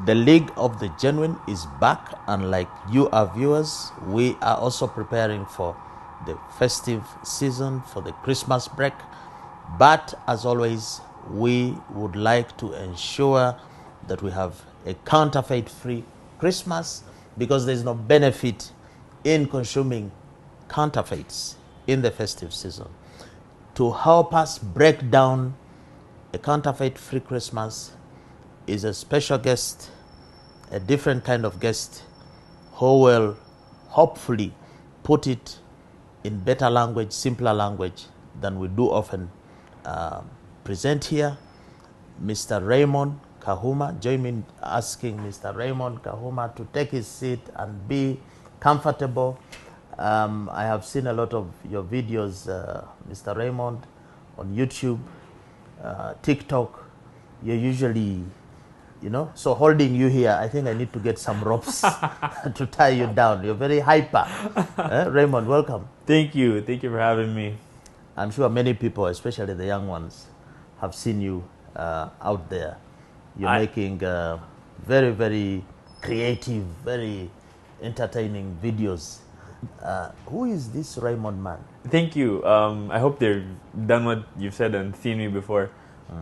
The League of the Genuine is back, and like you, our viewers, we are also preparing for the festive season, for the Christmas break. But as always, we would like to ensure that we have a counterfeit-free Christmas, because there's no benefit in consuming counterfeits in the festive season. To help us break down a counterfeit-free Christmas is a special guest, a different kind of guest, who will hopefully put it in better language, simpler language than we do often present here. Mr. Raymond Kahuma. Join me in asking Mr. Raymond Kahuma to take his seat and be comfortable. I have seen a lot of your videos, Mr. Raymond, on YouTube, TikTok. You're usually, so holding you here, I think I need to get some ropes to tie you down. You're very hyper. Raymond, welcome. Thank you. Thank you for having me. I'm sure many people, especially the young ones, have seen you out there. You're making very, very creative, very entertaining videos. Who is this Raymond man? Thank you. I hope they've done what you've said and seen me before.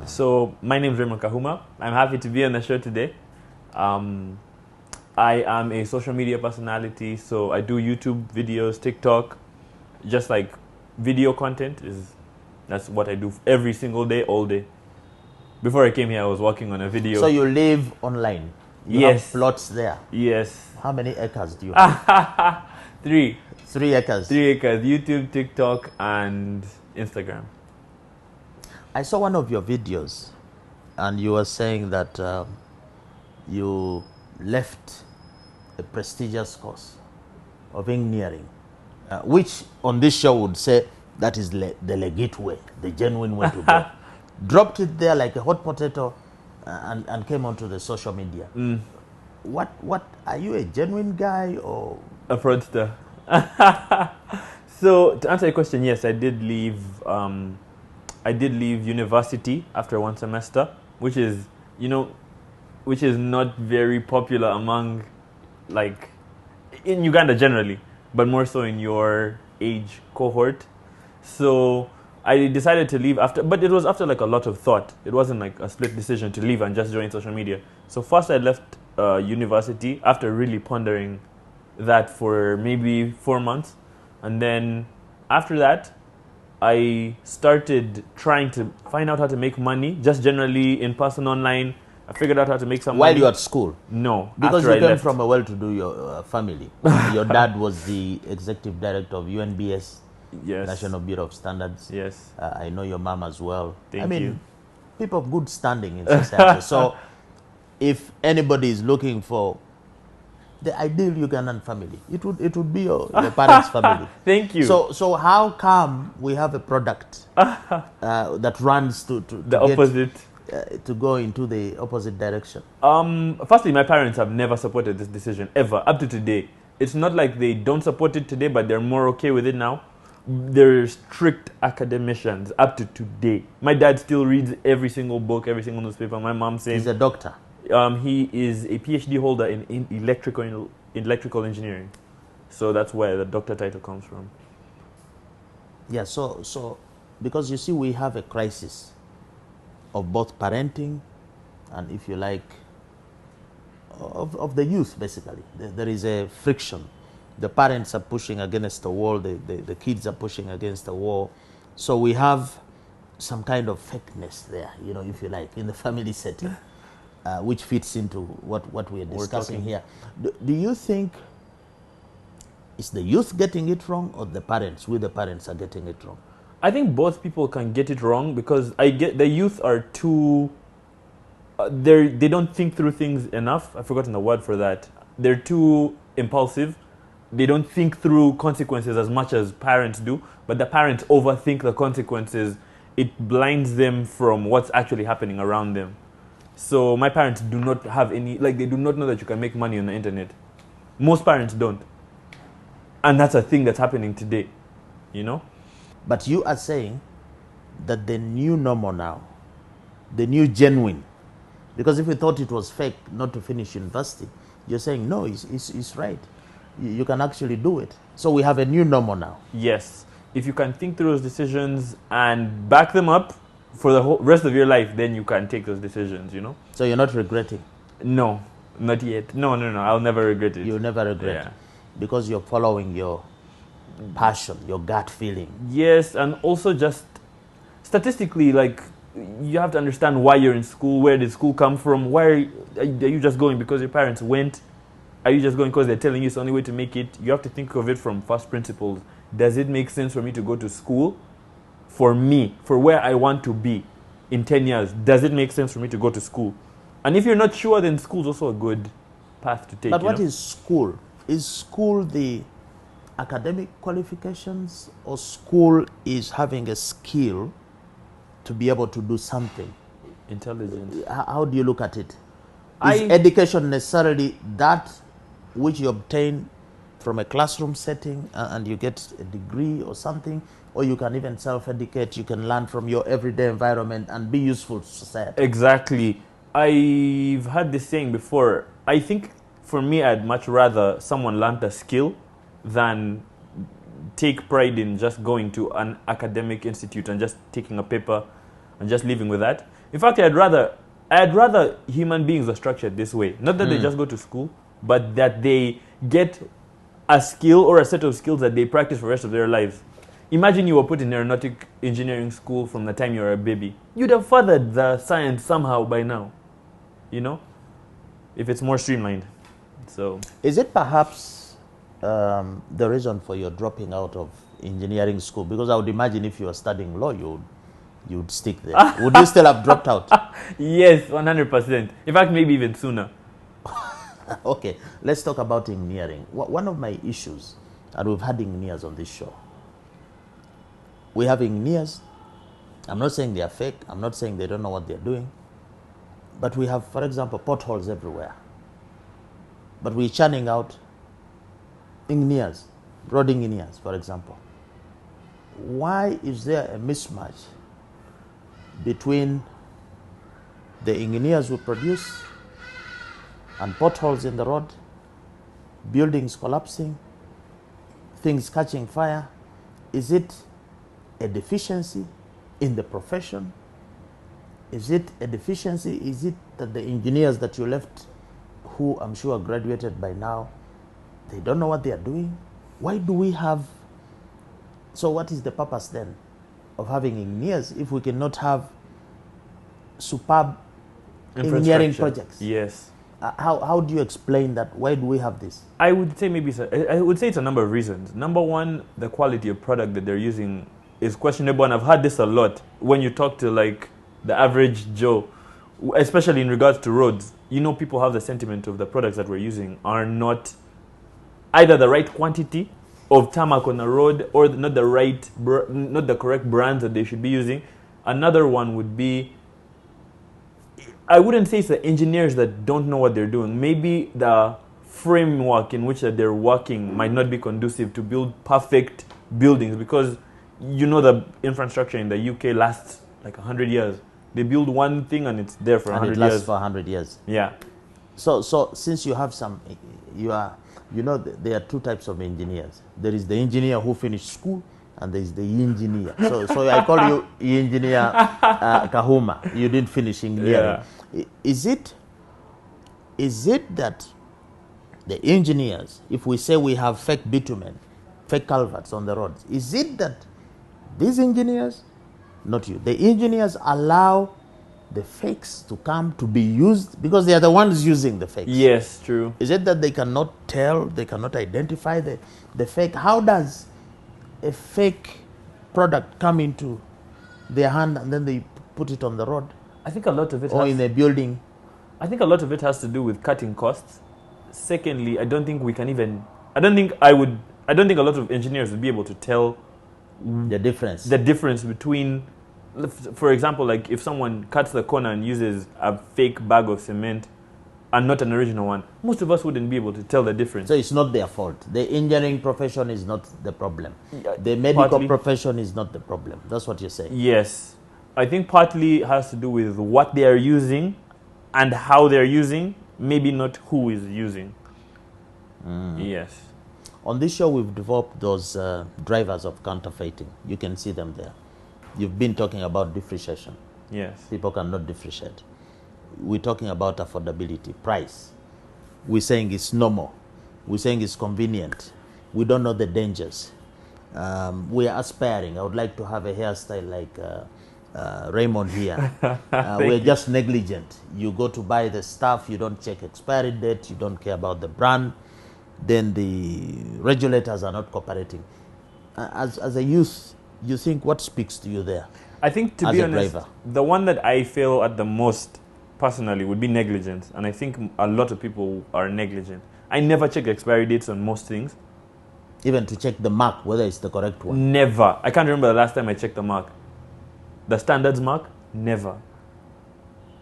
So my name is Raymond Kahuma. I'm happy to be on the show today. I am a social media personality, so I do YouTube videos, TikTok, just like video content. That's what I do every single day, all day. Before I came here, I was working on a video. So you live online? You Yes. have plots there? Yes. How many acres do you have? 3 acres. 3 acres. YouTube, TikTok, and Instagram. I saw one of your videos, and you were saying that you left a prestigious course of engineering, which on this show would say that is the legit way, the genuine way to go. Dropped it there like a hot potato and came onto the social media. What are you, a genuine guy or a fraudster? So to answer your question, yes, I did leave university after one semester, which is not very popular among, like, in Uganda generally, but more so in your age cohort. So I decided to leave but it was after like a lot of thought. It wasn't like a split decision to leave and just join social media. So first I left university after really pondering that for maybe 4 months. And then after that, I started trying to find out how to make money, just generally in person, online. I figured out how to make some while money. you were at school? No, Because after you I came left. from a well-to-do family. Your dad was the executive director of UNBS, Yes. National Bureau of Standards. Yes. I know your mom as well. Thank you. People of good standing in society. So if anybody is looking for the ideal Ugandan family, it would be your parents' family. Thank you. So how come we have a product that runs to the opposite. To go into the opposite direction? Firstly, my parents have never supported this decision ever up to today. It's not like they don't support it today, but they're more okay with it now. They're strict academicians up to today. My dad still reads every single book, every single newspaper. My mom says He's a doctor. He is a PhD holder in electrical engineering. So that's where the doctor title comes from. Yeah, so because you see, we have a crisis of both parenting and, if you like, of the youth, basically. There is a friction. The parents are pushing against the wall, the kids are pushing against the wall. So we have some kind of fakeness there, if you like, in the family setting, which fits into what we are discussing here. Do you think it's the youth getting it wrong, or the parents are getting it wrong? I think both people can get it wrong, because the youth are too... they don't think through things enough. I've forgotten the word for that. They're too impulsive. They don't think through consequences as much as parents do, but the parents overthink the consequences. It blinds them from what's actually happening around them. So my parents do not have any... they do not know that you can make money on the internet. Most parents don't. And that's a thing that's happening today, But you are saying that the new normal now, the new genuine, Because if we thought it was fake not to finish university, you're saying, no, it's right. You can actually do it. So we have a new normal now. Yes. If you can think through those decisions and back them up for the whole rest of your life, then you can take those decisions, you know? So you're not regretting? No, not yet. No. I'll never regret it. You'll never regret. Yeah. Because you're following your passion, your gut feeling. Yes, and also just statistically, like, you have to understand why you're in school. Where did school come from? Why are you just going because your parents went? Are you just going because they're telling you it's the only way to make it? You have to think of it from first principles. Does it make sense for me to go to school? For me, for where I want to be in 10 years, does it make sense for me to go to school? And if you're not sure, then school's also a good path to take. But what is school? Is school the academic qualifications, or school is having a skill to be able to do something? Intelligence. How do you look at it? Is education necessarily that which you obtain from a classroom setting and you get a degree or something, or you can even self-educate, you can learn from your everyday environment and be useful to society? Exactly. I've had this saying before. I think for me, I'd much rather someone learn a skill than take pride in just going to an academic institute and just taking a paper and just living with that. In fact, I'd rather human beings are structured this way. Not that they just go to school, but that they get a skill or a set of skills that they practice for the rest of their lives. Imagine you were put in aeronautic engineering school from the time you were a baby. You'd have fathered the science somehow by now, you know, if it's more streamlined. So, is it perhaps the reason for your dropping out of engineering school? Because I would imagine if you were studying law, you'd stick there. Would you still have dropped out? Yes, 100%. In fact, maybe even sooner. Okay, let's talk about engineering. One of my issues, and we've had engineers on this show, we have engineers. I'm not saying they are fake. I'm not saying they don't know what they're doing. But we have, for example, potholes everywhere. But we're churning out engineers, road engineers, for example. Why is there a mismatch between the engineers we produce and potholes in the road, buildings collapsing, things catching fire? Is it a deficiency in the profession? Is it a deficiency? Is it that the engineers that you left, who I'm sure graduated by now, they don't know what they are doing? Why do we have... So what is the purpose then of having engineers if we cannot have superb engineering projects? Yes. How do you explain that? Why do we have this? I would say it's a number of reasons. Number one, the quality of product that they're using is questionable, and I've had this a lot when you talk to like the average Joe, especially in regards to roads. You know, people have the sentiment of the products that we're using are not either the right quantity of tarmac on the road or not the correct brands that they should be using. Another one would be, I wouldn't say it's the engineers that don't know what they're doing. Maybe the framework in which that they're working might not be conducive to build perfect buildings, because you know the infrastructure in the UK lasts like 100 years. They build one thing and it's there for 100 years. And it lasts for 100 years. Yeah. So since you have some, there are two types of engineers. There is the engineer who finished school, and there is the engineer. So I call you engineer Kahuma. You didn't finish engineering. Yeah. Is it that the engineers, if we say we have fake bitumen, fake culverts on the roads, is it that these engineers, not you, the engineers allow the fakes to come to be used because they are the ones using the fakes? Yes, true. Is it that they cannot tell, they cannot identify the fake? How does a fake product come into their hand and then they put it on the road? I think a lot of it in a building. I think a lot of it has to do with cutting costs. Secondly, I don't think a lot of engineers would be able to tell the difference between, for example, like if someone cuts the corner and uses a fake bag of cement and not an original one, most of us wouldn't be able to tell the difference. So it's not their fault. The engineering profession is not the problem. The medical profession is not the problem. That's what you're saying. Yes. I think partly it has to do with what they are using and how they're using, maybe not who is using. Yes. On this show, we've developed those drivers of counterfeiting. You can see them there. You've been talking about differentiation. Yes. People cannot differentiate. We're talking about affordability, price. We're saying it's normal. We're saying it's convenient. We don't know the dangers. We are aspiring. I would like to have a hairstyle like Raymond here. We're just negligent. You go to buy the stuff, you don't check expiry date, you don't care about the brand, then the regulators are not cooperating. As a youth, you think what speaks to you there? I think, to be honest, the one that I fail at the most personally would be negligence. And I think a lot of people are negligent. I never check expiry dates on most things. Even to check the mark, whether it's the correct one? Never. I can't remember the last time I checked the mark. The standards mark? Never.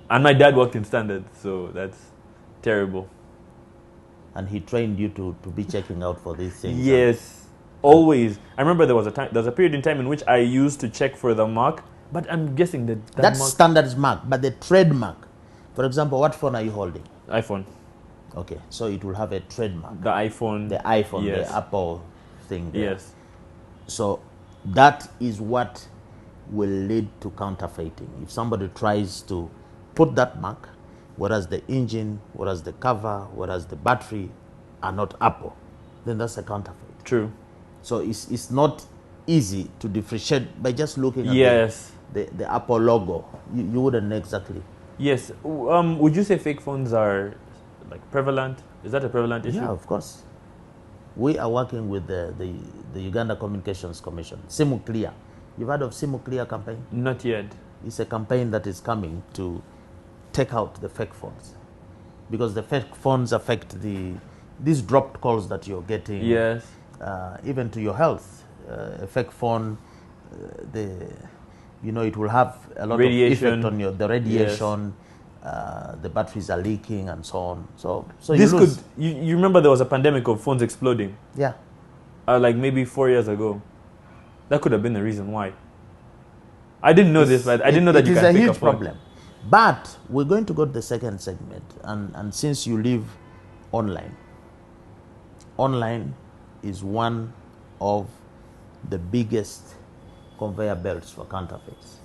And my dad worked in standards, so that's terrible. And he trained you to be checking out for these things? Yes. Always. I remember there was a period in time in which I used to check for the mark, but I'm guessing that's mark, standards mark, but the trademark. For example, what phone are you holding? iPhone. Okay, so it will have a trademark. The iPhone. The iPhone, yes. The Apple thing there. Yes. So that is what will lead to counterfeiting. If somebody tries to put that mark, whereas the engine, whereas the cover, whereas the battery are not Apple, then that's a counterfeit. True. So it's not easy to differentiate by just looking at yes. the Apple logo. You wouldn't know exactly. Yes. Would you say fake phones are like prevalent? Is that a prevalent issue? Yeah, of course. We are working with the Uganda Communications Commission, Simu Clear. You've heard of Simu Clear campaign? Not yet. It's a campaign that is coming to take out the fake phones, because the fake phones affect these dropped calls that you're getting. Yes. Even to your health. A fake phone, it will have a lot radiation. of effect on the radiation. Yes. The batteries are leaking and so on. So this could. You remember there was a pandemic of phones exploding? Yeah. Like maybe 4 years ago. That could have been the reason why. I didn't know this, but I didn't know that you can fake a phone. It is a huge phone. problem. But we're going to go to the second segment, and since you live online is one of the biggest conveyor belts for counterfeits.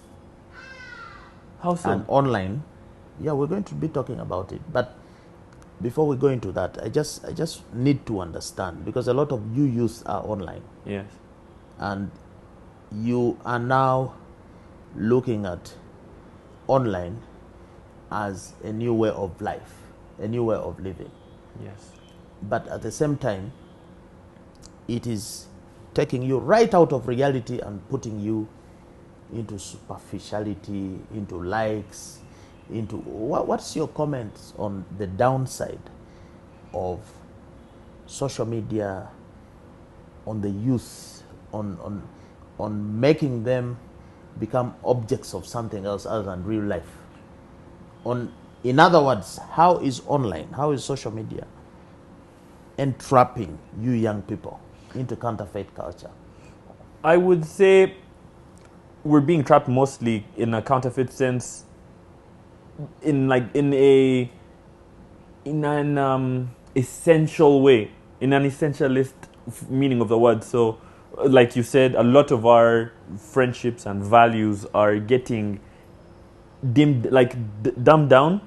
How so? And online, yeah, we're going to be talking about it. But before we go into that, I just need to understand, because a lot of you youth are online. Yes. And you are now looking at online as a new way of life, a new way of living. Yes. But at the same time, it is taking you right out of reality and putting you into superficiality, into likes, into what's your comments on the downside of social media on the youth, on making them become objects of something else other than real life? In other words, how is social media entrapping you young people into counterfeit culture? I would say we're being trapped mostly in a counterfeit sense, in an essential way, in an essentialist meaning of the word. So, like you said, a lot of our friendships and values are getting dumbed down.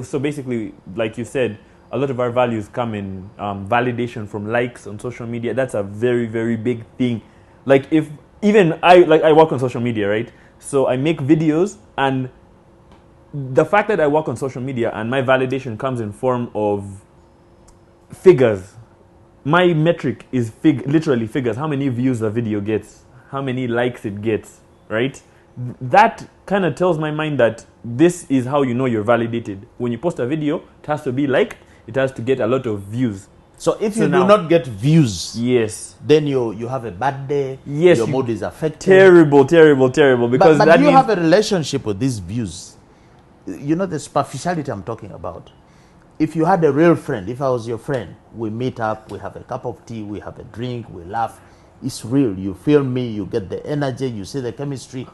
So basically, like you said, a lot of our values come in validation from likes on social media. That's a very, very big thing. Like I work on social media, right? So I make videos, and the fact that I work on social media and my validation comes in form of figures. My metric is literally figures. How many views a video gets, how many likes it gets, right? That kind of tells my mind that this is how you know you're validated. When you post a video, it has to be liked, it has to get a lot of views. So if you do not get views, yes, then you have a bad day. Yes, your mood is affected. Terrible. Because but you have a relationship with these views. You know the superficiality I'm talking about. If you had a real friend, if I was your friend, we meet up, we have a cup of tea, we have a drink, we laugh. It's real. You feel me, you get the energy, you see the chemistry.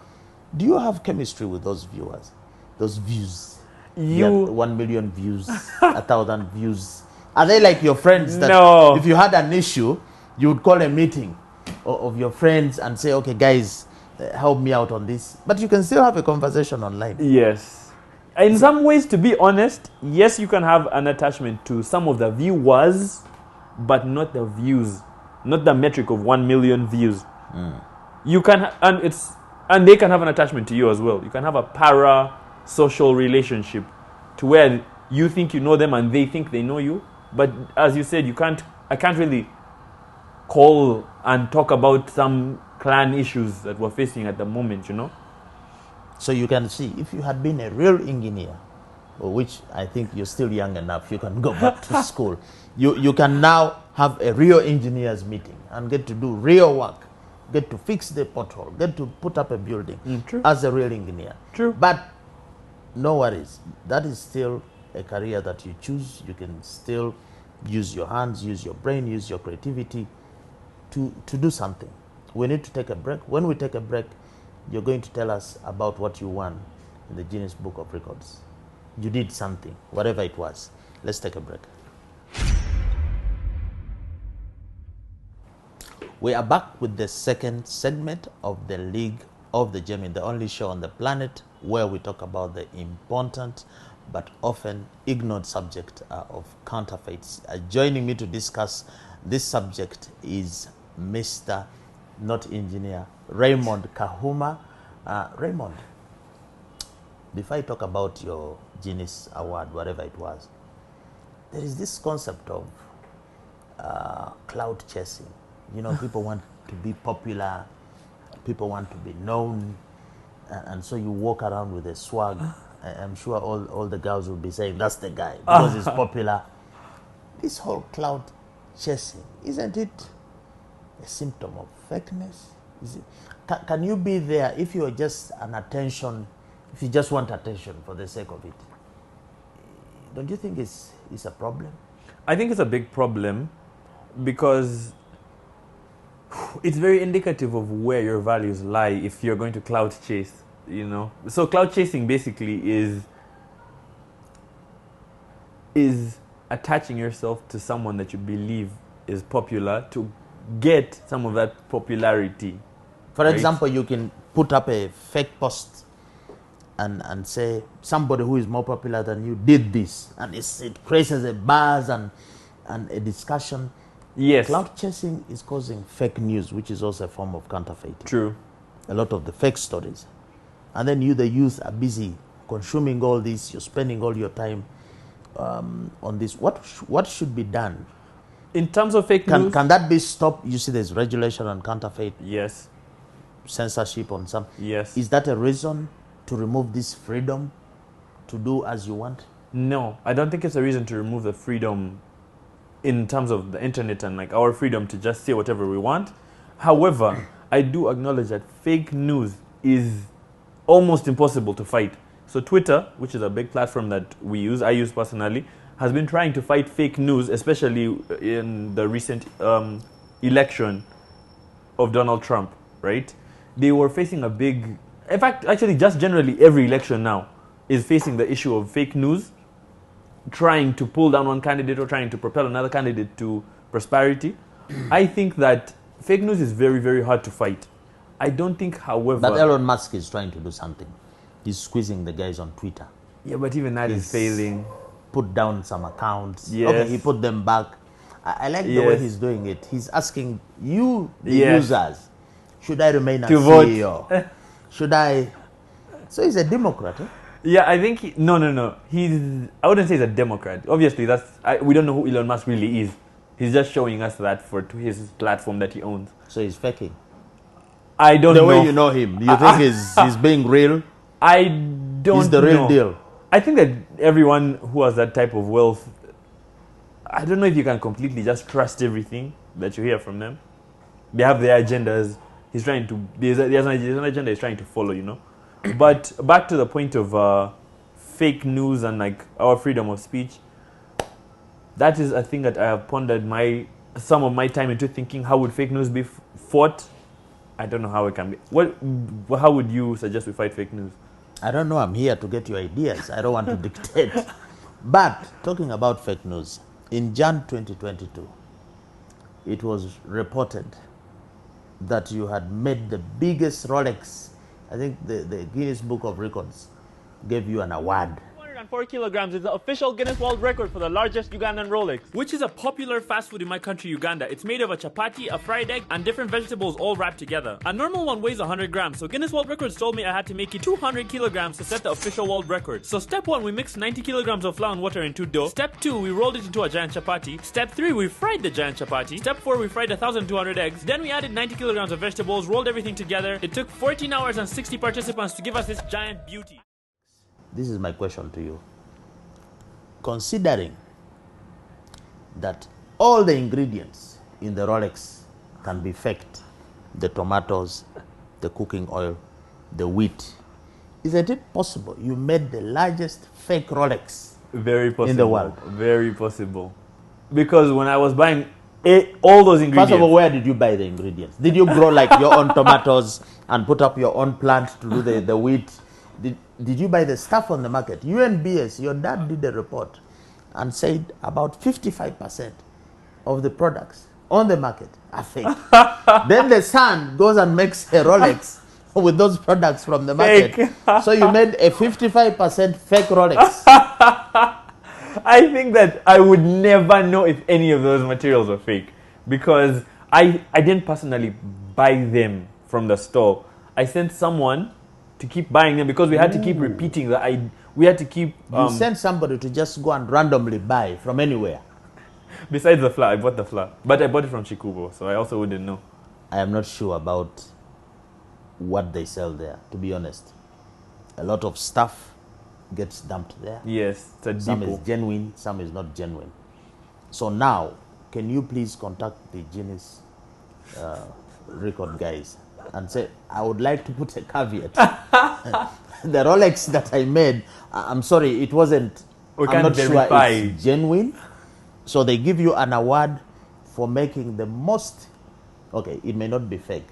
Do you have chemistry with those viewers, those views? get 1 million views, 1,000 views? Are they like your friends that No. if you had an issue, you would call a meeting of your friends and say, okay, guys, help me out on this? But you can still have a conversation online. Yes. In some ways, to be honest, yes, you can have an attachment to some of the viewers, but not the views, not the metric of 1 million views. You can, and they can have an attachment to you as well. You can have a para-social relationship to where you think you know them and they think they know you. But as you said, I can't really call and talk about some clan issues that we're facing at the moment, you know? So you can see, if you had been a real engineer, which I think you're still young enough, you can go back to school. You can now have a real engineers meeting and get to do real work, get to fix the pothole, get to put up a building True. as a real engineer. True. But no worries, that is still a career that you choose. You can still use your hands, use your brain, use your creativity to do something. We need to take a break. When we take a break, you're going to tell us about what you won in the Guinness Book of Records. You did something, whatever it was. Let's take a break. We are back with the second segment of the League of the Gemini, the only show on the planet where we talk about the important but often ignored subject of counterfeits. Joining me to discuss this subject is Mr. Not Engineer Raymond Kahuma. Raymond, before I talk about your Guinness Award, whatever it was, there is this concept of cloud chasing. You know, people want to be popular, people want to be known, and so you walk around with a swag. I'm sure all the girls will be saying, that's the guy, because he's popular. This whole cloud chasing, isn't it a symptom of fakeness? Is it, can you be there if you're just an attention, if you just want attention for the sake of it? Don't you think it's a problem? I think it's a big problem because it's very indicative of where your values lie if you're going to cloud chase, you know. So cloud chasing basically is attaching yourself to someone that you believe is popular to get some of that popularity. For right? example, you can put up a fake post and say somebody who is more popular than you did this, and it creates a buzz and a discussion. Yes. Cloud chasing is causing fake news, which is also a form of counterfeiting. True. A lot of the fake stories. And then you, the youth, are busy consuming all this. You're spending all your time on this. What should be done? In terms of fake news? Can that be stopped? You see there's regulation on counterfeit. Yes. Censorship on some. Yes. Is that a reason to remove this freedom to do as you want? No, I don't think it's a reason to remove the freedom in terms of the internet and like our freedom to just say whatever we want. However, I do acknowledge that fake news is almost impossible to fight. So Twitter, which is a big platform that I use personally, has been trying to fight fake news, especially in the recent election of Donald Trump, right? They were facing a big, in fact, actually just generally every election now is facing the issue of fake news, trying to pull down one candidate or trying to propel another candidate to prosperity. I think that fake news is very, very hard to fight. I don't think, however... But Elon Musk is trying to do something. He's squeezing the guys on Twitter. Yeah, but even that is failing. Put down some accounts. Yes. Okay, he put them back. I like the way he's doing it. He's asking you, the users, should I remain as CEO? Should I... So he's a Democrat, eh? Yeah, I think no. I wouldn't say he's a Democrat. Obviously, we don't know who Elon Musk really is. He's just showing us that for his platform that he owns. So he's faking. I don't know. The way you know him, do you think he's being real? I don't know. He's the real deal. I think that everyone who has that type of wealth, I don't know if you can completely just trust everything that you hear from them. They have their agendas. There's an agenda he's trying to follow, you know. But back to the point of fake news and like our freedom of speech, that is a thing that I have pondered some of my time into thinking, how would fake news be fought? I don't know how it can be. How would you suggest we fight fake news? I don't know. I'm here to get your ideas. I don't want to dictate. But talking about fake news, in Jan 2022, it was reported that you had made the biggest Rolex. I think the Guinness Book of Records gave you an award. 4 kilograms is the official Guinness World Record for the largest Ugandan Rolex, which is a popular fast food in my country, Uganda. It's made of a chapati, a fried egg, and different vegetables all wrapped together. A normal one weighs 100 grams, so Guinness World Records told me I had to make it 200 kilograms to set the official world record. So step 1, we mixed 90 kilograms of flour and water into dough. Step 2, we rolled it into a giant chapati. Step 3, we fried the giant chapati. Step 4, we fried 1,200 eggs. Then we added 90 kilograms of vegetables, rolled everything together. It took 14 hours and 60 participants to give us this giant beauty. This is my question to you. Considering that all the ingredients in the Rolex can be faked, the tomatoes, the cooking oil, the wheat, isn't it possible you made the largest fake Rolex Very possible. in the world? Very possible. Because when I was buying all those ingredients... First of all, where did you buy the ingredients? Did you grow like your own tomatoes and put up your own plant to do the wheat? Did you buy the stuff on the market? UNBS, your dad did a report and said about 55% of the products on the market are fake. Then the son goes and makes a Rolex with those products from the market. Fake. So you made a 55% fake Rolex. I think that I would never know if any of those materials were fake because I didn't personally buy them from the store. I sent someone to keep buying them because we had to keep repeating that. We had to keep... You sent somebody to just go and randomly buy from anywhere. Besides the flour, I bought the flour. But I bought it from Chikubo, so I also wouldn't know. I am not sure about what they sell there, to be honest. A lot of stuff gets dumped there. Yes, it's a depot. Some is genuine, some is not genuine. So now, can you please contact the Guinness record guys and say, I would like to put a caveat. The Rolex that I made, I'm sorry, it wasn't, I'm not sure it's genuine. So they give you an award for making the most, okay, it may not be fake.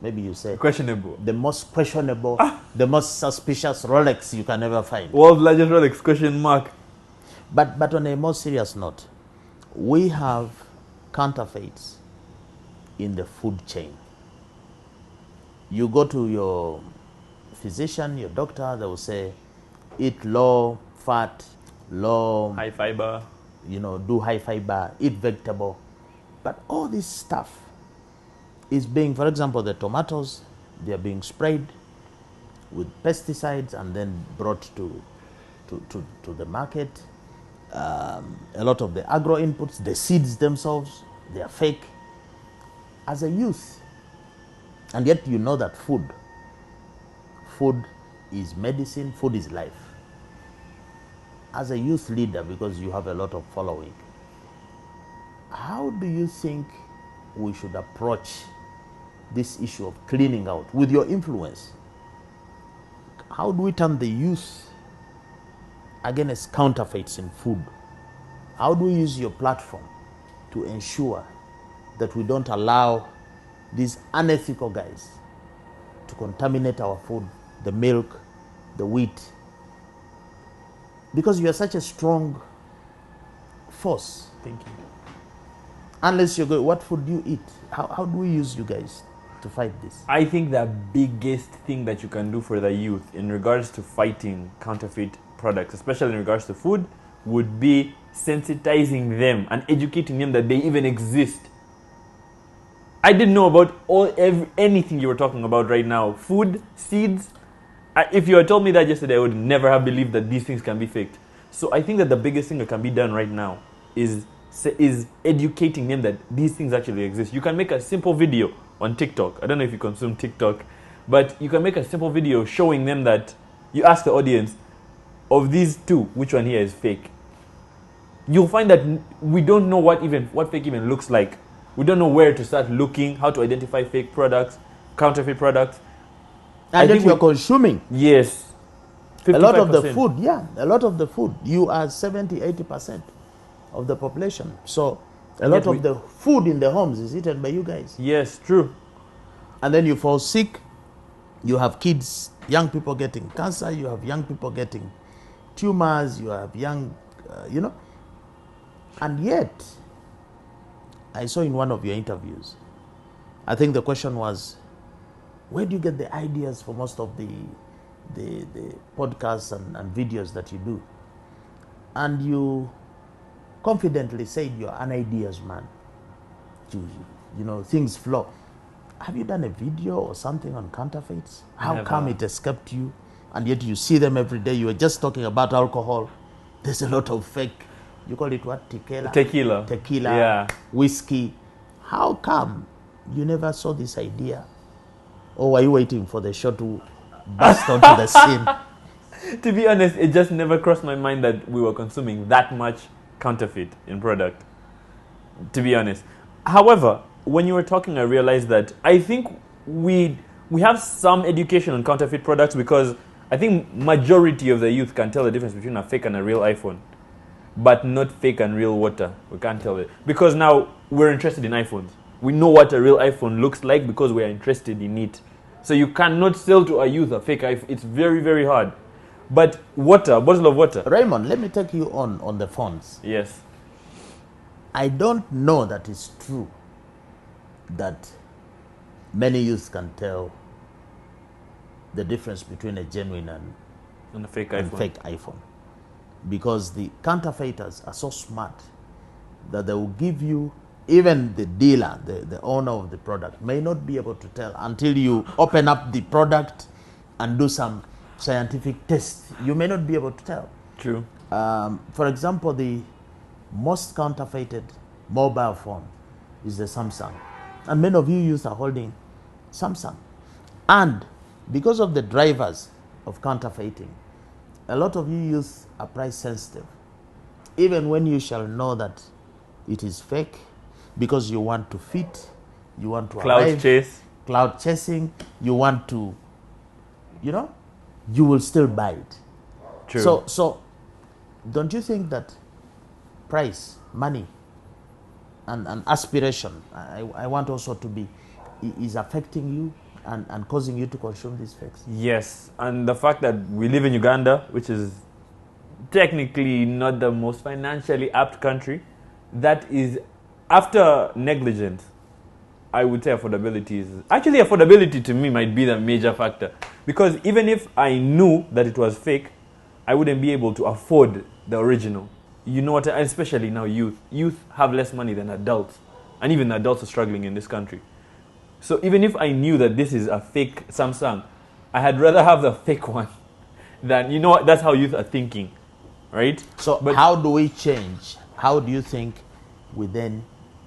Maybe you say questionable. The most questionable, the most suspicious Rolex you can ever find. World's largest Rolex, question mark. But on a more serious note, we have counterfeits in the food chain. You go to your physician, your doctor, they will say, eat low fat, low... high fiber. You know, do high fiber, eat vegetable. But all this stuff is being, for example, the tomatoes, they are being sprayed with pesticides and then brought to the market. A lot of the agro inputs, the seeds themselves, they are fake. As a youth, and yet you know that food is medicine, food is life. As a youth leader, because you have a lot of following, how do you think we should approach this issue of cleaning out with your influence? How do we turn the youth against counterfeits in food? How do we use your platform to ensure that we don't allow these unethical guys to contaminate our food, the milk, the wheat? Because you are such a strong force. Thank you. Unless you go, what food do you eat? How do we use you guys to fight this? I think the biggest thing that you can do for the youth in regards to fighting counterfeit products, especially in regards to food, would be sensitizing them and educating them that they even exist. I didn't know about anything you were talking about right now. Food, seeds. If you had told me that yesterday, I would never have believed that these things can be faked. So I think that the biggest thing that can be done right now is educating them that these things actually exist. You can make a simple video on TikTok. I don't know if you consume TikTok, but you can make a simple video showing them that you ask the audience, of these two, which one here is fake? You'll find that we don't know what fake even looks like. We don't know where to start looking, how to identify fake products, counterfeit products. And then we're consuming. Yes. 55%. A lot of the food, a lot of the food. You are 70-80% of the population. So a lot of the food in the homes is eaten by you guys. Yes, true. And then you fall sick, You have kids, young people getting cancer, you have young people getting tumors, you have young, and yet, I saw in one of your interviews, I think the question was, where do you get the ideas for most of the podcasts and videos that you do? And you confidently said you're an ideas man. Things flow. Have you done a video or something on counterfeits? How Never. come it escaped you? And yet you see them every day. You were just talking about alcohol. There's a lot of fake. You call it what? Tequila. Tequila, whiskey. How come you never saw this idea? Or were you waiting for the show to burst onto the scene? To be honest, it just never crossed my mind that we were consuming that much counterfeit in product. To be honest. However, when you were talking, I realized that I think we have some education on counterfeit products, because I think majority of the youth can tell the difference between a fake and a real iPhone, but not fake and real water. We can't tell it, because now we're interested in iPhones. We know what a real iPhone looks like because we are interested in it. So you cannot sell to a youth a fake iPhone. It's very, very hard. But water, bottle of water. Raymond, let me take you on the phones. Yes. I don't know that it's true that many youths can tell the difference between a genuine And a fake and iPhone. fake iPhone. Because the counterfeiters are so smart that they will give you, even the dealer, the owner of the product, may not be able to tell until you open up the product and do some scientific test. You may not be able to tell. True. For example, the most counterfeited mobile phone is the Samsung. And many of you youth are holding Samsung. And because of the drivers of counterfeiting, a lot of you youth are price sensitive. Even when you shall know that it is fake, because you want to fit, you want to arrive, cloud chasing, you want to, you will still buy it. True. So don't you think that price, money, and aspiration, I want also to be, is affecting you and causing you to consume these fakes? Yes, and the fact that we live in Uganda, which is technically not the most financially apt country, that is, after negligence, I would say affordability is... Actually, affordability to me might be the major factor. Because even if I knew that it was fake, I wouldn't be able to afford the original. You know what? Especially now, youth. Youth have less money than adults. And even adults are struggling in this country. So even if I knew that this is a fake Samsung, I had rather have the fake one than... that's how youth are thinking. Right? So how do we change? How do you think we then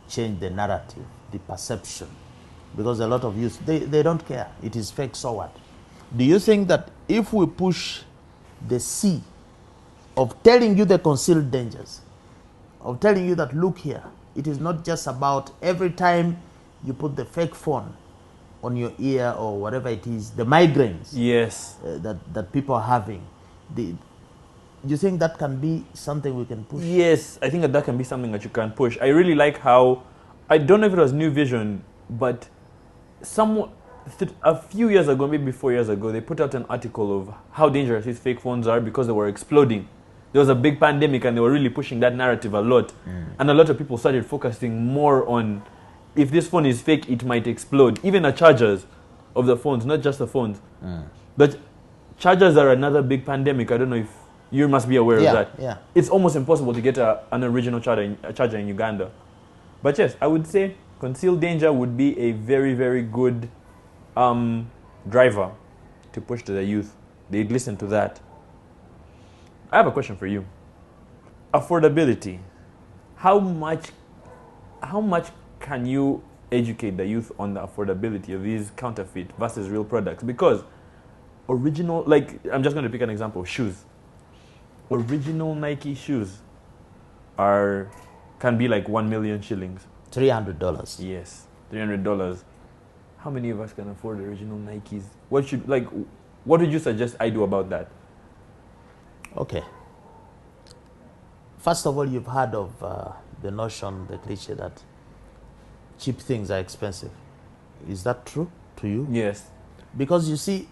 change the narrative, the perception? Because a lot of youth, they don't care. It is fake, so what? Do you think that if we push the sea of telling you the concealed dangers, of telling you that, look here, it is not just about every time you put the fake phone on your ear or whatever it is, the migraines that people are having. Do you think that can be something we can push? Yes, I think that can be something that you can push. I really like how, I don't know if it was New Vision, but a few years ago, maybe 4 years ago, they put out an article of how dangerous these fake phones are because they were exploding. There was a big pandemic and they were really pushing that narrative a lot. And a lot of people started focusing more on, if this phone is fake, it might explode. Even the chargers of the phones, not just the phones. But chargers are another big pandemic. I don't know if you must be aware of that. Yeah. It's almost impossible to get an original charger in Uganda. But yes, I would say concealed danger would be a very, very good driver to push to the youth. They'd listen to that. I have a question for you. Affordability. How much can you educate the youth on the affordability of these counterfeit versus real products? Because original, I'm just going to pick an example, shoes. Original Nike shoes can be like 1 million shillings. $300. Yes, $300. How many of us can afford original Nikes? What would you suggest I do about that? Okay. First of all, you've heard of the notion, the cliche that cheap things are expensive. Is that true to you? Yes. Because you see,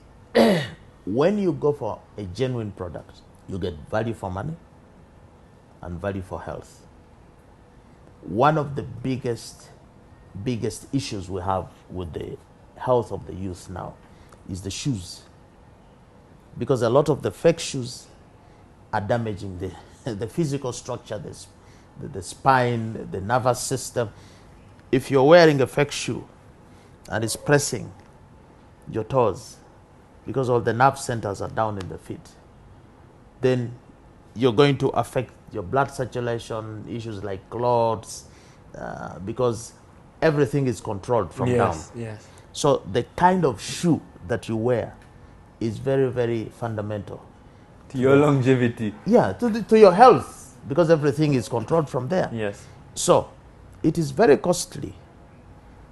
when you go for a genuine product, you get value for money and value for health. One of the biggest issues we have with the health of the youth now is the shoes. Because a lot of the fake shoes are damaging the physical structure, the spine, the nervous system. If you're wearing a fake shoe and it's pressing your toes because all the nerve centers are down in the feet, then you're going to affect your blood circulation, issues like clots, because everything is controlled from down. Yes. So the kind of shoe that you wear is very, very fundamental To your longevity. Yeah, to your health, because everything is controlled from there. Yes. So it is very costly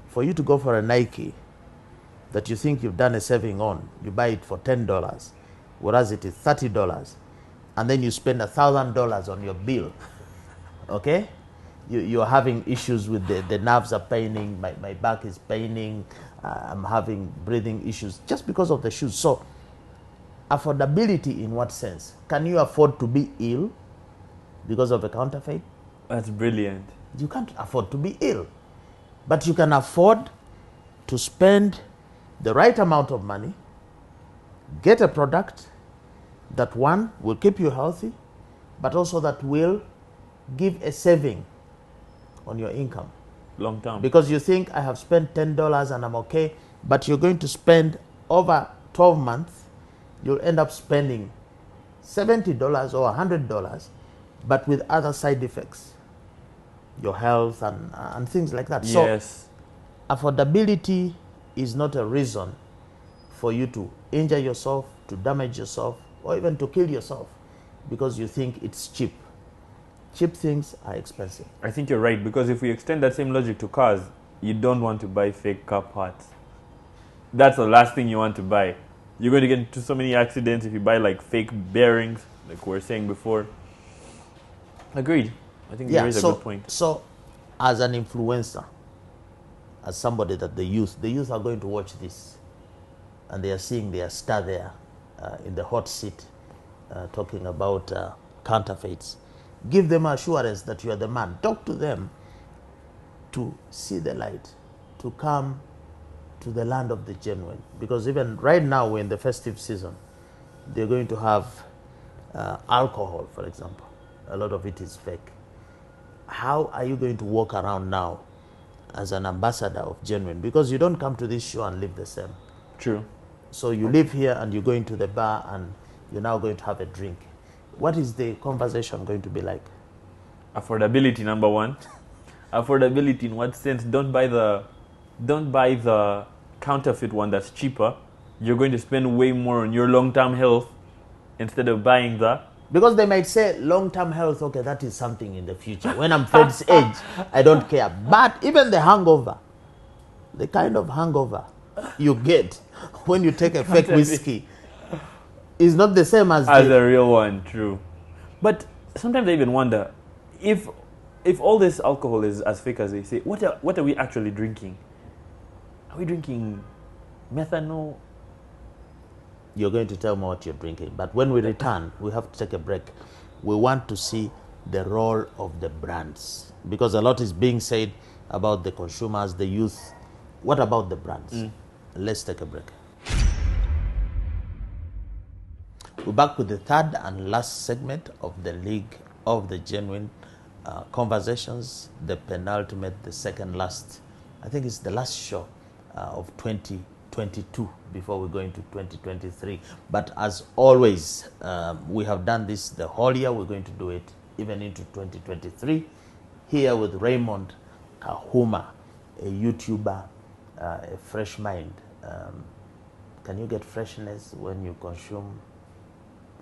for you to go for a Nike that you think you've done a saving on. You buy it for $10, whereas it is $30, and then you spend $1,000 on your bill. Okay? You're having issues with the nerves are paining, my back is paining, I'm having breathing issues just because of the shoes. So affordability in what sense? Can you afford to be ill because of a counterfeit? That's brilliant. You can't afford to be ill, but you can afford to spend the right amount of money, get a product that, one, will keep you healthy, but also that will give a saving on your income. Long term. Because you think, I have spent $10 and I'm okay, but you're going to spend over 12 months, you'll end up spending $70 or $100, but with other side effects, your health and things like that. Yes. So affordability is not a reason for you to injure yourself, to damage yourself, or even to kill yourself because you think it's cheap. Cheap things are expensive. I think you're right, because if we extend that same logic to cars, you don't want to buy fake car parts. That's the last thing you want to buy. You're going to get into so many accidents if you buy like fake bearings, like we were saying before. Agreed. I think there is a good point. So, as an influencer, as somebody that the youth are going to watch this, and they are seeing their star there in the hot seat talking about counterfeits. Give them assurance that you are the man. Talk to them to see the light, to come to the land of the genuine. Because even right now, we're in the festive season. They're going to have alcohol, for example. A lot of it is fake. How are you going to walk around now as an ambassador of genuine? Because you don't come to this show and live the same. True. So you live here and you're going to the bar and you're now going to have a drink. What is the conversation going to be like? Affordability, number one. Affordability in what sense? Don't buy the counterfeit one that's cheaper. You're going to spend way more on your long-term health instead of buying the... Because they might say long-term health, okay, that is something in the future. When I'm Fred's age, I don't care. But even the hangover, the kind of hangover you get when you take a fake whiskey is not the same as the real one. True. But sometimes I even wonder if all this alcohol is as fake as they say, what are we actually drinking? Are we drinking methanol? You're going to tell me what you're drinking. But when we return, we have to take a break. We want to see the role of the brands, because a lot is being said about the consumers, the youth. What about the brands? Let's take a break. We're back with the third and last segment of the League of the Genuine Conversations, the penultimate, the second last. I think it's the last show of 2022 before we go into 2023. But as always, we have done this the whole year. We're going to do it even into 2023. Here with Raymond Kahuma, a YouTuber, a fresh mind. Can you get freshness when you consume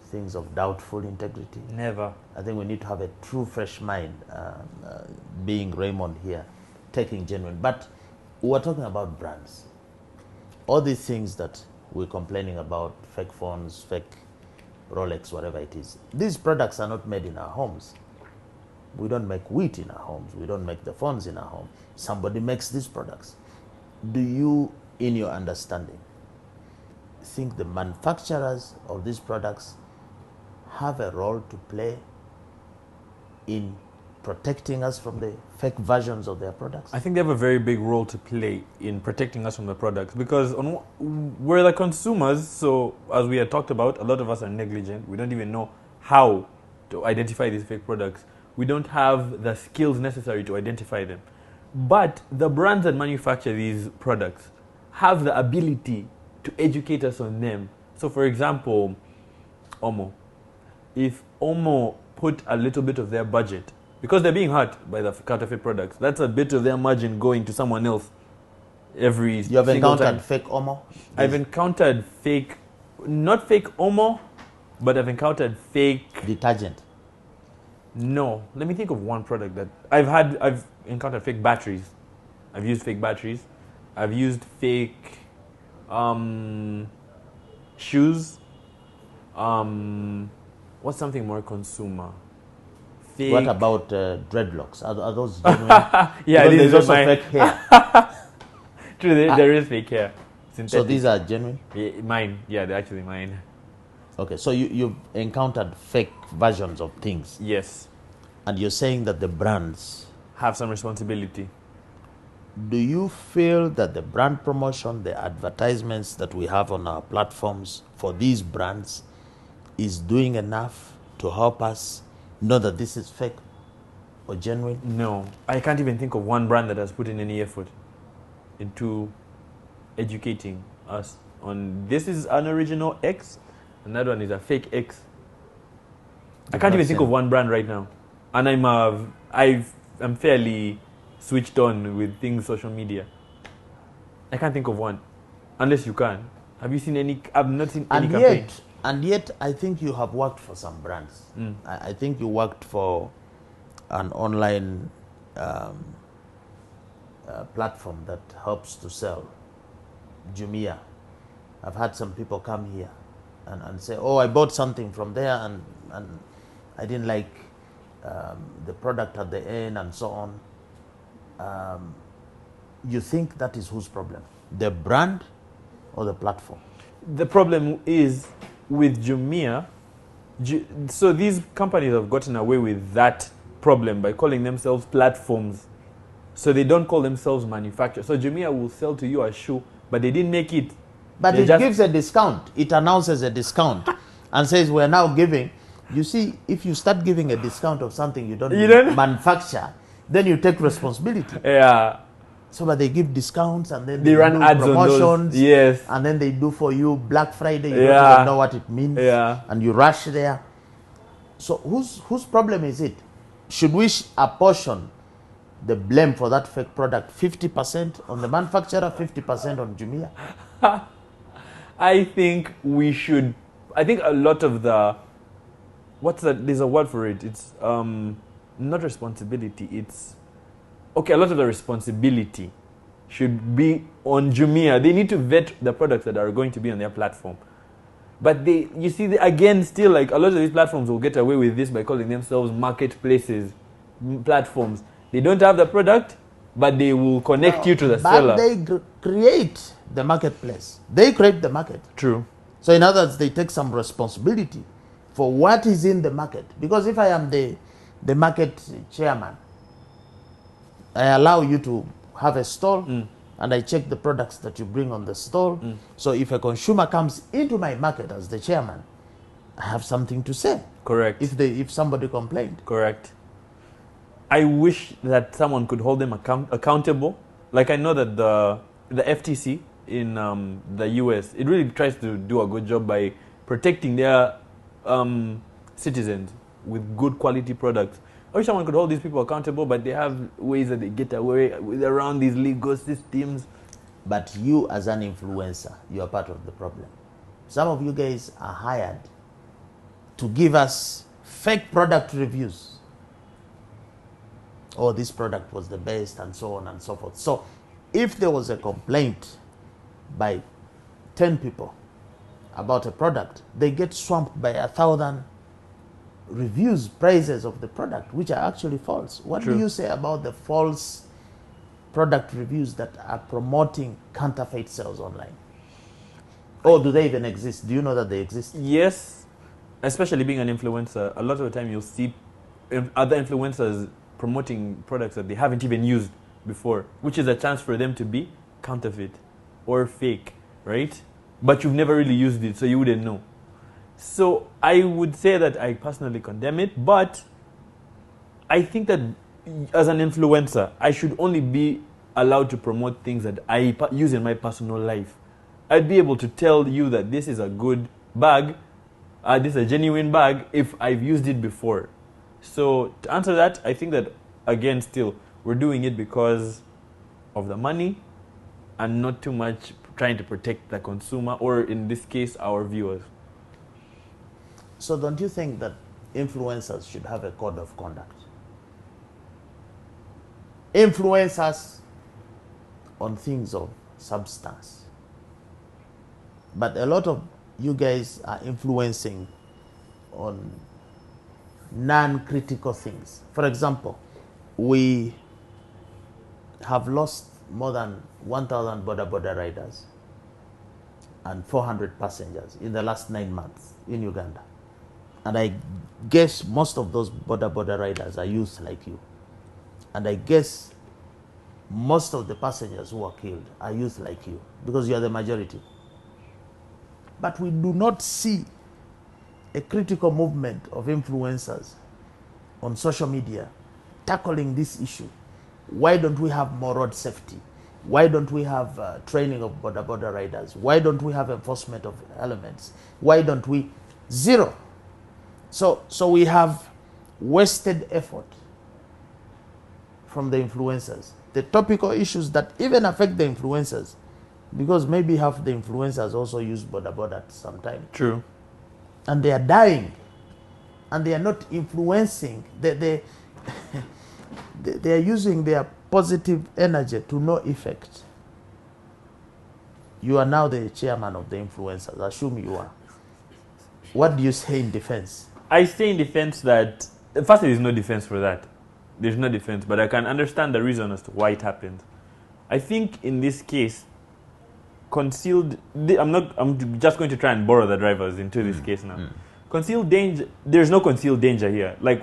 things of doubtful integrity? Never. I think we need to have a true fresh mind, being Raymond here, taking genuine. But we're talking about brands. All these things that we're complaining about, fake phones, fake Rolex, whatever it is, these products are not made in our homes. We don't make wheat in our homes. We don't make the phones in our home. Somebody makes these products. Do you, in your understanding, think the manufacturers of these products have a role to play in protecting us from the fake versions of their products? I think they have a very big role to play in protecting us from the products because we're the consumers. So as we had talked about, a lot of us are negligent. We don't even know how to identify these fake products. We don't have the skills necessary to identify them. But the brands that manufacture these products have the ability to educate us on them. So for example, Omo. If Omo put a little bit of their budget, because they're being hurt by the counterfeit products, that's a bit of their margin going to someone else every You have single encountered time. fake Omo? I've encountered fake, not fake Omo, but I've encountered fake. Detergent. No, let me think of one product that I've encountered fake batteries. I've used fake batteries. I've used fake shoes. What's something more consumer? Fake. What about dreadlocks? Are those genuine? Yeah, Because there's these are also mine. fake hair. True, there is fake hair. Synthetic. So these are genuine? Yeah, mine. Yeah, they're actually mine. Okay, so you've encountered fake versions of things. Yes. And you're saying that the brands, Have some responsibility. do you feel that the brand promotion, the advertisements that we have on our platforms for these brands is doing enough to help us know that this is fake or genuine? No, I can't even think of one brand that has put in any effort into educating us on this is an original X, and that one is a fake X. I can't even think of one brand right now, and I'm fairly switched on with things social media. I can't think of one, unless you can. Have you seen any? I've not seen any campaign. And yet, I think you have worked for some brands. I think you worked for an online platform that helps to sell, Jumia. I've had some people come here and say, oh, I bought something from there and I didn't like the product at the end and so on. You think that is whose problem? The brand or the platform? The problem is with Jumia. So these companies have gotten away with that problem by calling themselves platforms. So they don't call themselves manufacturers. So Jumia will sell to you a shoe, but they didn't make it. But it gives a discount. It announces a discount and says we're now giving. You see, if you start giving a discount of something you don't manufacture, then you take responsibility. Yeah. So, but they give discounts and then they run do ads promotions. On those. Yes. And then they do for you Black Friday. You don't even know what it means. Yeah. And you rush there. So, whose problem is it? Should we apportion the blame for that fake product 50% on the manufacturer, 50% on Jumia? I think we should. I think a lot of the. What's that? There's a word for it. It's not responsibility. It's okay. A lot of the responsibility should be on Jumia. They need to vet the products that are going to be on their platform. But you see, again, still like a lot of these platforms will get away with this by calling themselves marketplaces, platforms. They don't have the product, but they will connect you to the seller. But they create the marketplace. They create the market. True. So in other words, they take some responsibility for what is in the market. Because if I am the market chairman, I allow you to have a stall and I check the products that you bring on the stall. So if a consumer comes into my market as the chairman, I have something to say. Correct. If somebody complained. Correct. I wish that someone could hold them accountable. Like I know that the FTC in the US, it really tries to do a good job by protecting their citizens with good quality products. I wish someone could hold these people accountable, but they have ways that they get away with around these legal systems. But you as an influencer, you are part of the problem. Some of you guys are hired to give us fake product reviews. Oh, this product was the best and so on and so forth. So if there was a complaint by 10 people about a product, they get swamped by 1,000 reviews, praises of the product, which are actually false. What True. do you say about the false product reviews that are promoting counterfeit sales online? Oh, do they even exist? Do you know that they exist? Yes, especially being an influencer, a lot of the time you'll see other influencers promoting products that they haven't even used before, which is a chance for them to be counterfeit or fake, right? But you've never really used it, so you wouldn't know. So I would say that I personally condemn it, but I think that as an influencer, I should only be allowed to promote things that I use in my personal life. I'd be able to tell you that this is a good bag, this is a genuine bag if I've used it before. So to answer that, I think that, again, still, we're doing it because of the money and not too much trying to protect the consumer, or in this case, our viewers. So don't you think that influencers should have a code of conduct? Influencers on things of substance. But a lot of you guys are influencing on non-critical things. For example, we have lost more than 1,000 border riders and 400 passengers in the last 9 months in Uganda. And I guess most of those border riders are youth like you. And I guess most of the passengers who are killed are youth like you, because you are the majority. But we do not see a critical movement of influencers on social media tackling this issue. Why don't we have more road safety? Why don't we have training of border riders? Why don't we have enforcement of elements? Why don't we? Zero. So we have wasted effort from the influencers. The topical issues that even affect the influencers, because maybe half the influencers also use border at some time. True. And they are dying. And they are not influencing. They are using their positive energy to no effect. You are now the chairman of the influencers. Assume you are. What do you say in defense? I say in defense that, first, there is no defense for that. There's no defense, but I can understand the reason as to why it happened. I think in this case, concealed, I'm just going to try and borrow the drivers into this case now. Concealed danger, there's no concealed danger here. Like,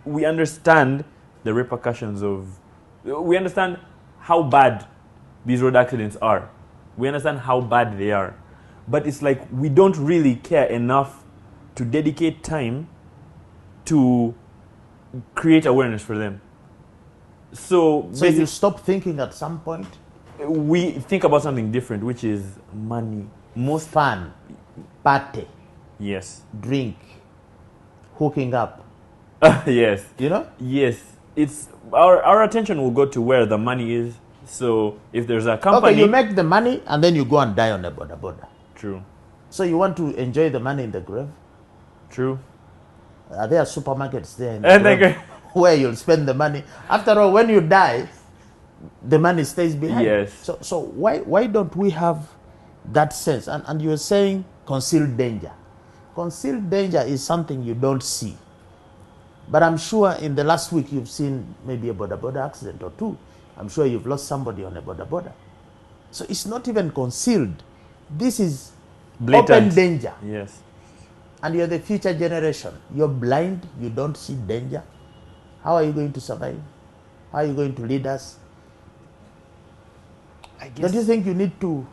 we understand the repercussions of, we understand how bad these road accidents are. We understand how bad they are. But it's like we don't really care enough to dedicate time to create awareness for them. So you stop thinking at some point? We think about something different, which is money. Most fun, party, yes, drink, hooking up. Yes. You know? Yes. It's our attention will go to where the money is. So if there's a company... Okay, you make the money and then you go and die on the border. True. So you want to enjoy the money in the grave? True. Are there supermarkets there in the grave where you'll spend the money? After all, when you die, the money stays behind. Yes. So why don't we have that sense? And you're saying concealed danger. Concealed danger is something you don't see. But I'm sure in the last week you've seen maybe a border accident or two. I'm sure you've lost somebody on a border. So it's not even concealed. This is blatant. Open danger. Yes. And you're the future generation. You're blind. You don't see danger. How are you going to survive? How are you going to lead us? I guess. Don't you think you need to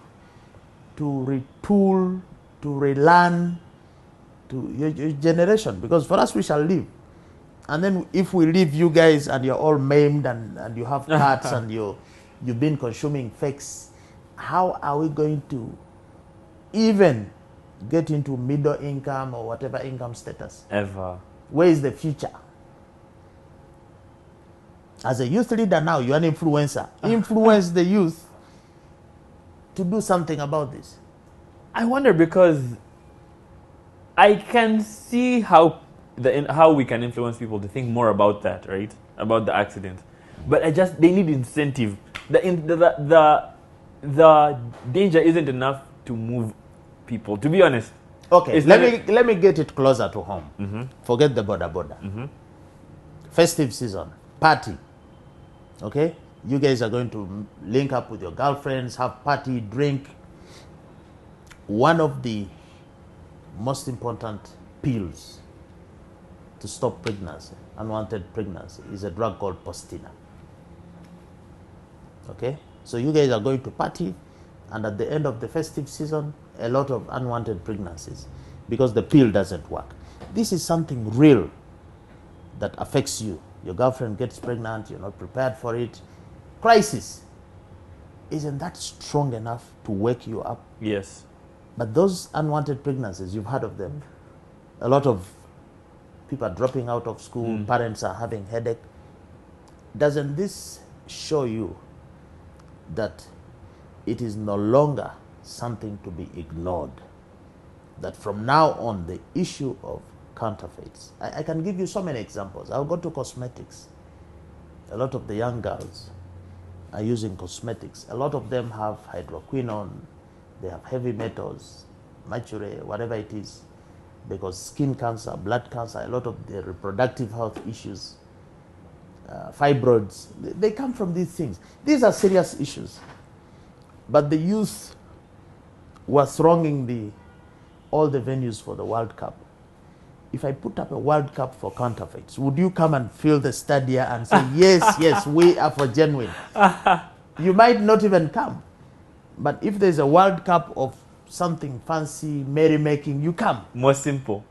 retool, to relearn to your generation? Because for us, we shall live. And then if we leave you guys and you're all maimed and you have cuts and you've been consuming fakes, how are we going to even get into middle income or whatever income status? Ever. Where is the future? As a youth leader now, you're an influencer. Influence the youth to do something about this. I wonder, because I can see how we can influence people to think more about that, right? About the accident. But they need incentive. The danger isn't enough to move people, to be honest. Okay, let me get it closer to home. Mm-hmm. Forget the border. Mm-hmm. Festive season, party. Okay? You guys are going to link up with your girlfriends, have party, drink. one of the most important pills to stop pregnancy, unwanted pregnancy, is a drug called Postina. Okay? So you guys are going to party, and at the end of the festive season, a lot of unwanted pregnancies because the pill doesn't work. This is something real that affects you. Your girlfriend gets pregnant, you're not prepared for it. Crisis. Isn't that strong enough to wake you up? Yes. But those unwanted pregnancies, you've heard of them. A lot of people are dropping out of school, parents are having headache. Doesn't this show you that it is no longer something to be ignored? That from now on, the issue of counterfeits, I can give you so many examples. I'll go to cosmetics. A lot of the young girls are using cosmetics. A lot of them have hydroquinone, they have heavy metals, mercury, whatever it is, because skin cancer, blood cancer, a lot of the reproductive health issues, fibroids, they come from these things. These are serious issues. But the youth were thronging all the venues for the World Cup. If I put up a World Cup for counterfeits, would you come and fill the stadia and say, yes, yes, we are for genuine? You might not even come. But if there's a World Cup of something fancy, merrymaking, you come. More simple.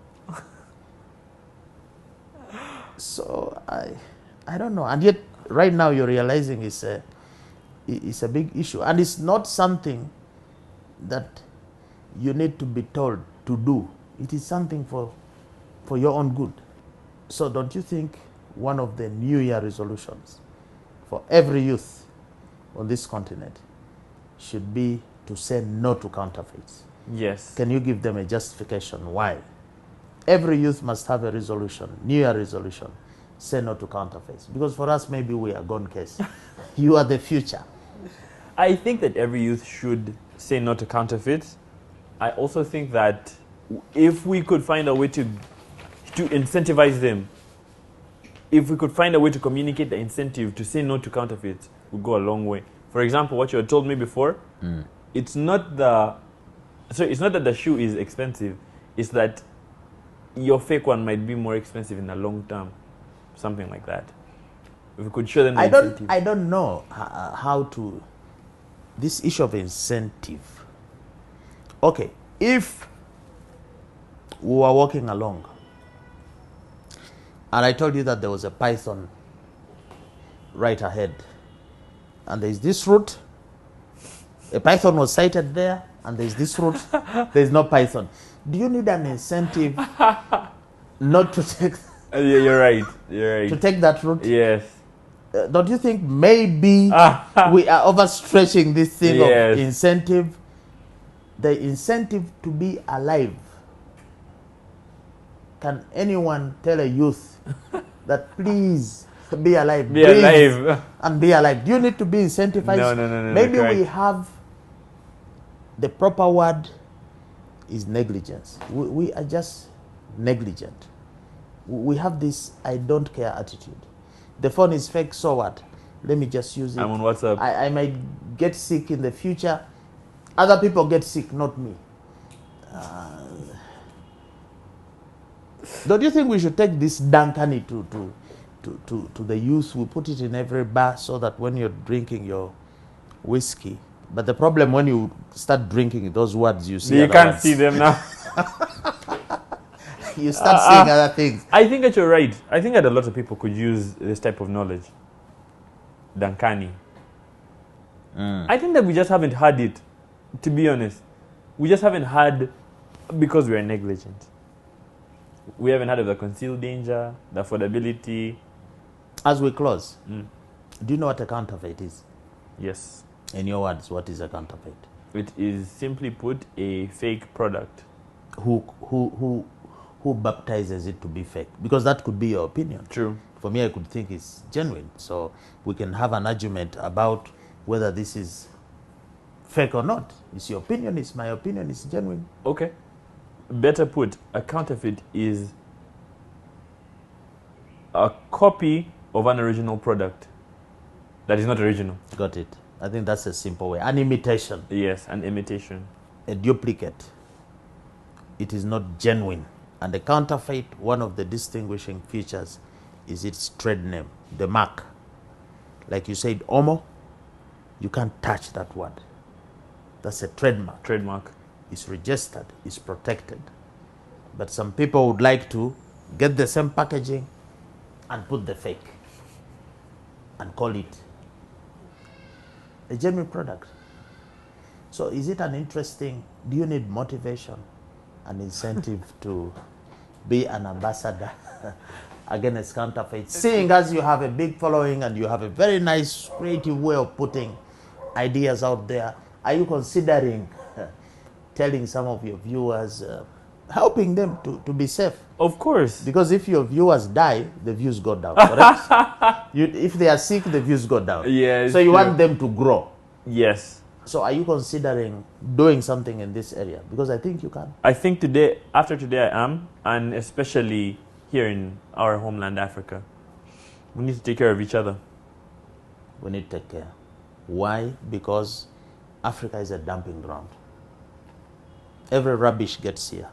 So I don't know. And yet, right now, you're realizing it's a big issue. And it's not something that you need to be told to do. It is something for your own good. So don't you think one of the New Year resolutions for every youth on this continent should be to say no to counterfeits? Yes. Can you give them a justification why? Every youth must have a resolution, New Year resolution, say no to counterfeits. Because for us, maybe we are gone case. You are the future. I think that every youth should say no to counterfeits. I also think that if we could find a way to incentivize them, if we could find a way to communicate the incentive to say no to counterfeits, would go a long way. For example, what you had told me before, it's not that the shoe is expensive, it's that your fake one might be more expensive in the long term, something like that. If we could show them the incentive. I don't know how to, this issue of incentive. Okay, if we were walking along and I told you that there was a python right ahead, and there's this route, a python was sighted there, and there's this route, there's no python. Do you need an incentive not to take? You're right. You're right. To take that route? Yes. Don't you think maybe we are overstretching this thing of incentive? The incentive to be alive. Can anyone tell a youth that please be alive? Be alive. And be alive. Do you need to be incentivized? No. Maybe we have the proper word is negligence. We are just negligent. We have this I don't care attitude. The phone is fake, so what? Let me just use it. I'm on WhatsApp. I might get sick in the future. Other people get sick, not me. Don't you think we should take this dankani to the youth? We put it in every bar so that when you're drinking your whiskey, but the problem when you start drinking those words, you see. You can't see them now. You start seeing other things. I think that you're right. I think that a lot of people could use this type of knowledge. Dankani. I think that we just haven't had it, to be honest. We just haven't had, because we are negligent. We haven't had of the concealed danger, the affordability. As we close, do you know what a counterfeit is? Yes. In your words, what is a counterfeit? It is, simply put, a fake product. Who baptizes it to be fake? Because that could be your opinion. True. For me, I could think it's genuine. So we can have an argument about whether this is fake or not. It's your opinion, it's my opinion, it's genuine. Okay. Better put, a counterfeit is a copy of an original product that is not original. Got it. I think that's a simple way. An imitation. Yes, an imitation. a duplicate, it is not genuine. And the counterfeit, one of the distinguishing features is its trade name, the mark. Like you said, Omo, you can't touch that word. That's a trademark. Trademark. It's registered, it's protected. But some people would like to get the same packaging and put the fake and call it a genuine product. So is it an interesting, do you need motivation and incentive to be an ambassador against counterfeits? Seeing as you have a big following and you have a very nice creative way of putting ideas out there, are you considering telling some of your viewers, helping them to be safe? Of course. Because if your viewers die, the views go down, correct? If they are sick, the views go down. Yes. So you want them to grow. Yes. So are you considering doing something in this area? Because I think you can. I think today, after today I am, and especially here in our homeland, Africa, we need to take care of each other. We need to take care. Why? Because Africa is a dumping ground. Every rubbish gets here.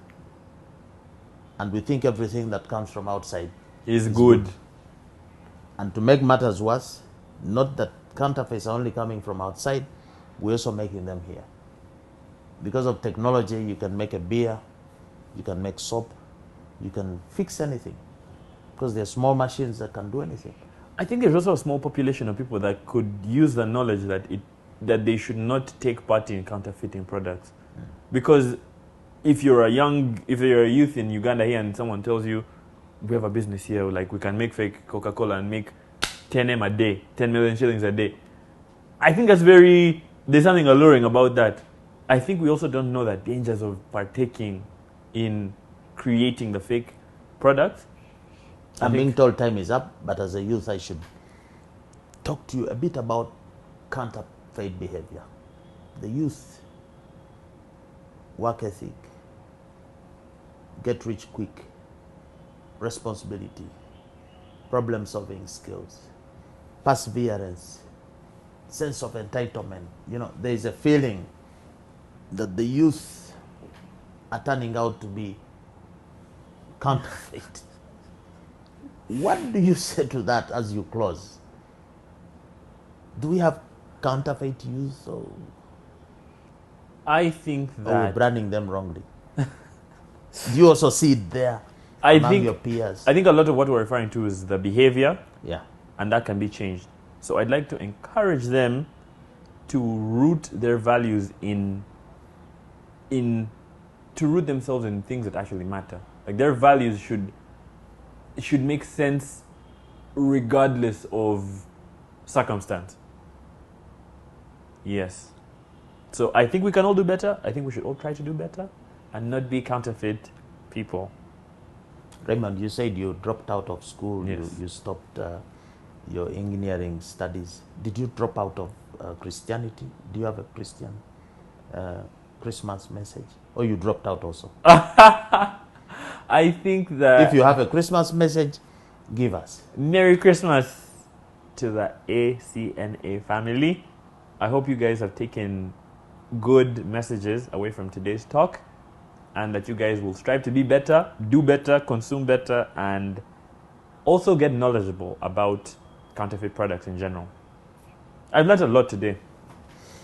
And we think everything that comes from outside is good. And to make matters worse, not that counterfeits are only coming from outside, we're also making them here. Because of technology, you can make a beer, you can make soap, you can fix anything. Because there are small machines that can do anything. I think there's also a small population of people that could use the knowledge that they should not take part in counterfeiting products. Because if you're a youth in Uganda here and someone tells you, we have a business here, like we can make fake Coca-Cola and make 10M a day, 10 million shillings a day. I think there's something alluring about that. I think we also don't know the dangers of partaking in creating the fake products. I'm being told time is up, but as a youth, I should talk to you a bit about counterfeit behavior. The youth, work ethic, get rich quick, responsibility, problem-solving skills, perseverance, sense of entitlement. You know, there is a feeling that the youth are turning out to be counterfeit. What do you say to that as you close? Do we have counterfeit youth, or I think are we that branding them wrongly? Do you also see it there among your peers? I think a lot of what we're referring to is the behavior, Yeah. and that can be changed. So I'd like to encourage them to root their values to root themselves in things that actually matter. Like their values should make sense regardless of circumstance. Yes. So I think we can all do better. I think we should all try to do better and not be counterfeit people. Raymond, you said you dropped out of school. Yes. You stopped your engineering studies. Did you drop out of Christianity? Do you have a Christian Christmas message? Or you dropped out also? I think that If you have a Christmas message, give us. Merry Christmas to the ACNA family. I hope you guys have taken good messages away from today's talk, and that you guys will strive to be better, do better, consume better, and also get knowledgeable about counterfeit products in general. I've learned a lot today.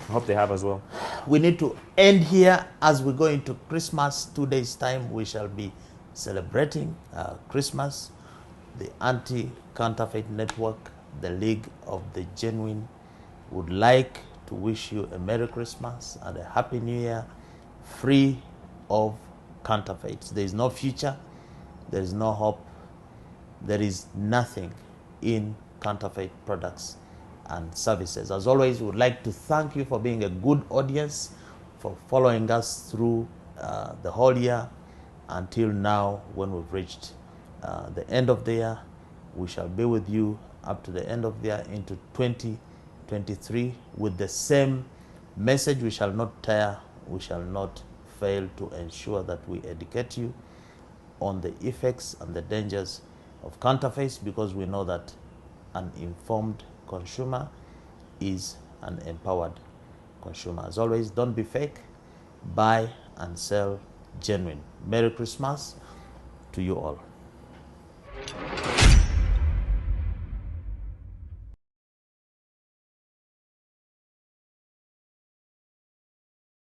I hope they have as well. We need to end here as we go into Christmas. 2 days' time, we shall be celebrating Christmas. The Anti-Counterfeit Network, the League of the Genuine, would like to wish you a Merry Christmas and a Happy New Year, free of counterfeits. There is no future, there is no hope, there is nothing in counterfeit products and services. As always, we would like to thank you for being a good audience, for following us through the whole year until now, when we've reached the end of the year. We shall be with you up to the end of the year into 2023 with the same message. We shall not tire, we shall not fail to ensure that we educate you on the effects and the dangers of counterfeits, because we know that an informed consumer is an empowered consumer. As always, don't be fake, buy and sell genuine. Merry Christmas to you all.